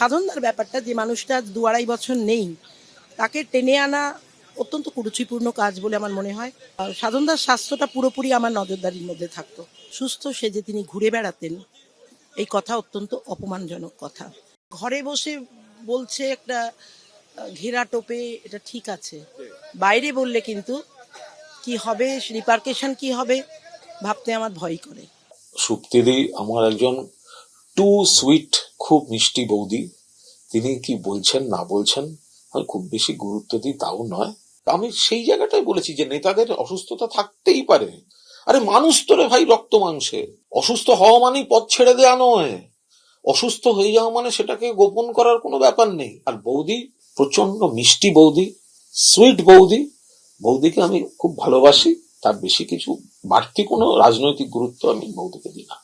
সাধনদার ব্যাপারটা, যে মানুষটা আজ 2-2.5 বছর নেই, তাকে টেনে আনা অত্যন্ত কুরুচিপূর্ণ কাজ বলে আমার মনে হয়। সাধনদার স্বাস্থ্যটা পুরোপুরি আমার নজরদারির মধ্যে থাকতো। সুস্থ সেজে তিনি ঘুরে বেড়াতেন, এই কথা অত্যন্ত অপমানজনক কথা। ঘরে বসে বলছে একটা ঘেরা টোপে, এটা ঠিক আছে। বাইরে বললে কিন্তু কি হবে, রিপার্কেশন কি হবে ভাবতে আমার ভয় করে। সুপ্তিদি আমার একজন টু সুইট, খুব মিষ্টি বৌদি। তিনি কি বলছেন না বলছেন আমি খুব বেশি গুরুত্ব দিই তাও নয়। আমি সেই জায়গাটাই বলেছি যে নেতাদের অসুস্থতা থাকতেই পারে। আরে মানুষ তো রে ভাই, রক্ত মাংসে। অসুস্থ হওয়া মানেই পথ ছেড়ে দেওয়া নয়, অসুস্থ হয়ে যাওয়া মানে সেটাকে গোপন করার কোনো ব্যাপার নেই। আর বৌদি প্রচন্ড মিষ্টি বৌদি, সুইট বৌদি। বৌদিকে আমি খুব ভালোবাসি, তার বেশি কিছু বাড়তি কোনো রাজনৈতিক গুরুত্ব আমি বৌদিকে দিই না।